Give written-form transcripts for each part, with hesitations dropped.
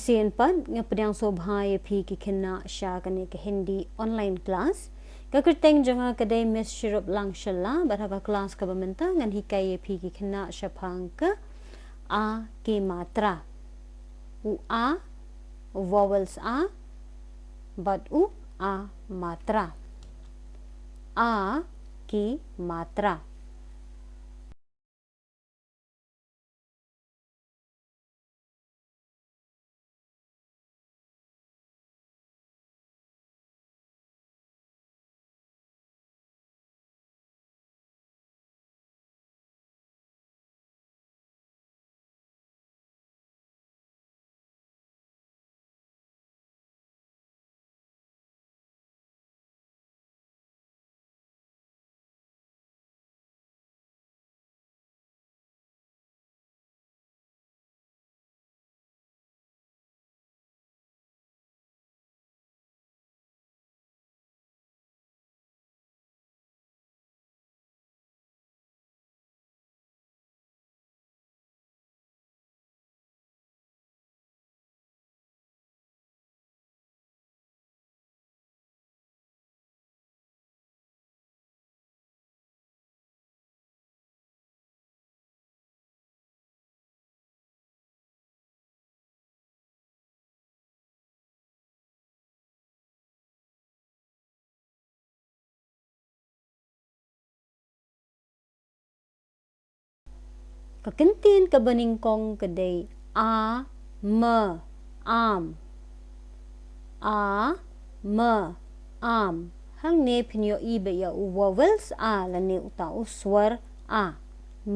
Scene pan nga pedang sobhai phi ki khinna sha kane ke Hindi online class ka kerteng jonga kadai Miss Shirup lang shalla baraka class ka bamenta ngan hikai phi ki khinna sha phang ka a ki matra u a vowels a but u a matra a ki matra kakentin ka baningkong kadai a ma am a ma am hang ne phnyo i be ya u vowels a la ne uta u swar a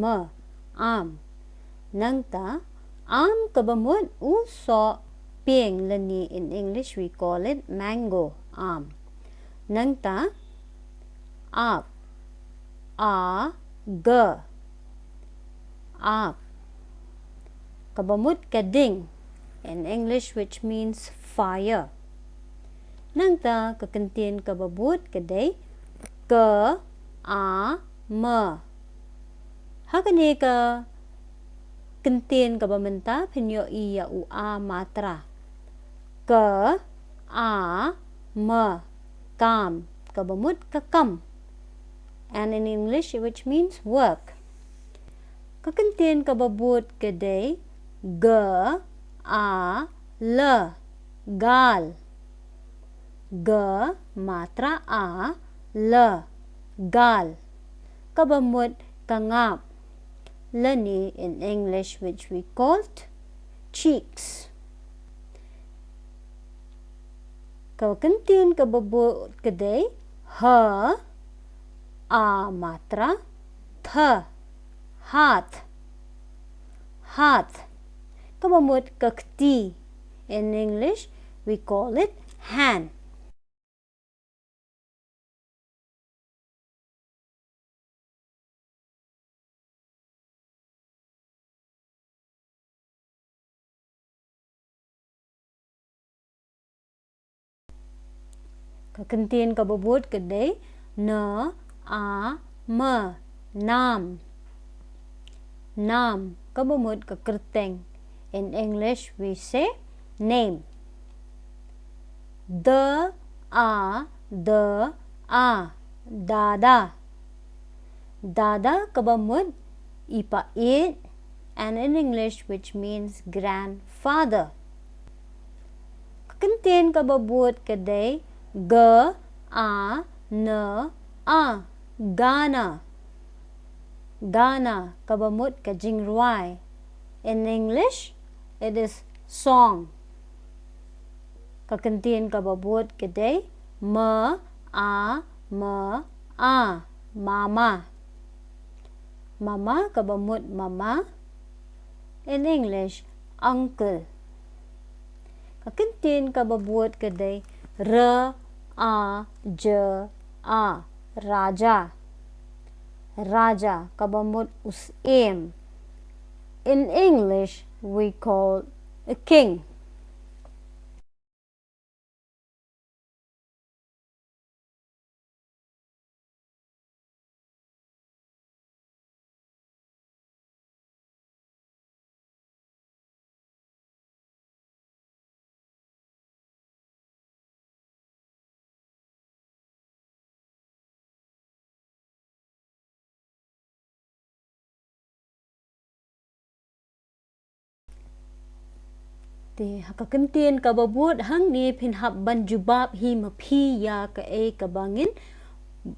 ma am nang ta am ka bamut u so ping la ni in English we call it mango am nang ta up a g up kabamut kading in English which means fire nang ta kakentin kababut kadai ka a ma hakane ka kentin kabamenta phinyo i ya u a matra ka a ma kam kabamut kakam and in English which means work kakentin kababut kadai ga a la gal ga matra a la gal kabamut kangap lani in English which we called cheeks kakentin kababut kadai ha a matra tha hat hat kabamut kakti in English we call it hand kakentin kababut kadai na a ma nam nam kabamut kakerteng in English we say name the a dada dada kabamut ipa it and in English which means grandfather kakentin kababut kadai ga a na a Ghana Ghana kabamut kajingruai in English it is song kakentin kababut kadai ma a mama mama kabamut mama in English uncle kakentin kababut kadai ra a raja raja kabamut us aim in English we call a king Te hakakentien kababut hang ni pin hab ban jubab hi mapi ya ka e kabangin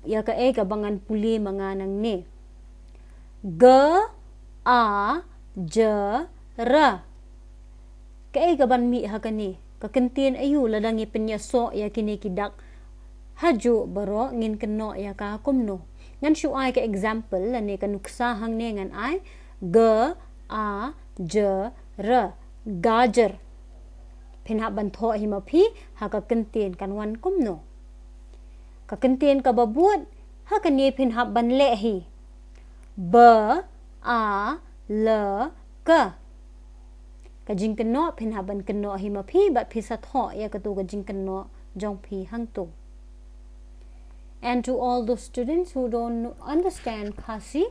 ya ka e kabangan puli manganang ni. G a j ra. Ka e kaban mi hakani. Kakentien ayu ladangi penyaso ya kini kidak haju baro ngin keno ya ka kumno. Ngan syu ai ka example lani kanuksa hang ni ngan ai g a j ra. Gajar. Pinhak banto himapi haka kentien kanwan kumno. Ka kentien ka babut haka ni pinhak ban lehi. B a l ka. Ka jing keno pinhak ban keno himapi bat pisa tho ya katu ka jing keno jong pi hang tu. And to all those students who don't understand Khasi,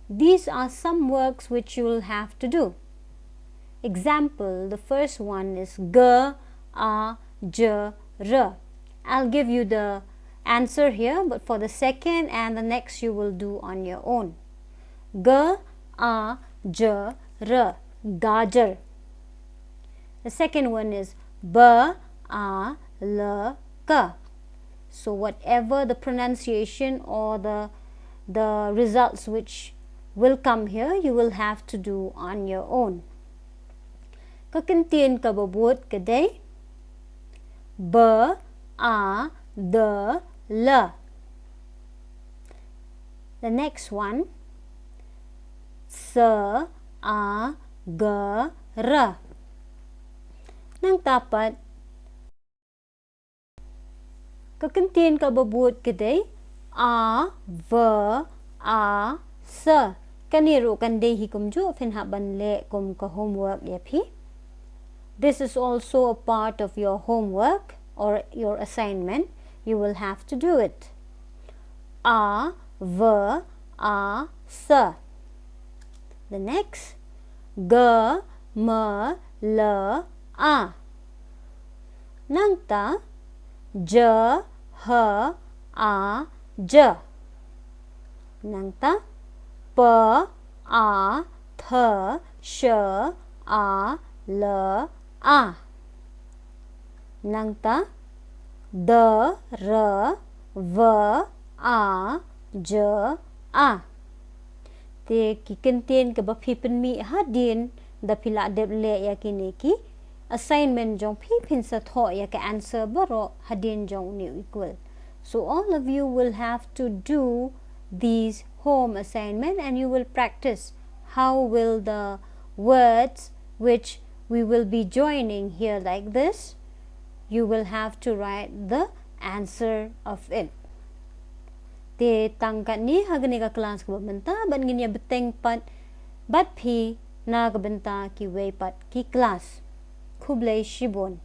these are some works which you will have to do. Example, the first one is G, A, J, R. I'll give you the answer here, but for the second and the next you will do on your own. G, A, J, R. Gajar. The second one is B, A, L, K. So whatever the pronunciation or the results which will come here, you will have to do on your own. Kakentien kababut kadai B A D L. The next one S A G R. Nang tapat kakentien kababut kadai A V A S. Kaniru kandai hikum ju finha ban le kum ka homework yapi. This is also a part of your homework or your assignment. You will have to do it. A, V, A, S. The next, G, M, L, A. Nangta, J, H, A, J. Nangta, P, A, Th, Sh, A, L, A. Nangta D, R, V, A, J, A. Te kikentien ke bapi penmi hadin da pila dep le ya kini ki assignment jong pi pin sa tho ya ke answer baro hadin jong ni equal. So all of you will have to do these home assignment and you will practice how will the words which we will be joining here like this, you will have to write the answer of it. Te tangkat ni hagani ka kelas ka benta ban nginya beteng pat bat pi na ka benta ki wei pat ki kelas. Kublai shibon.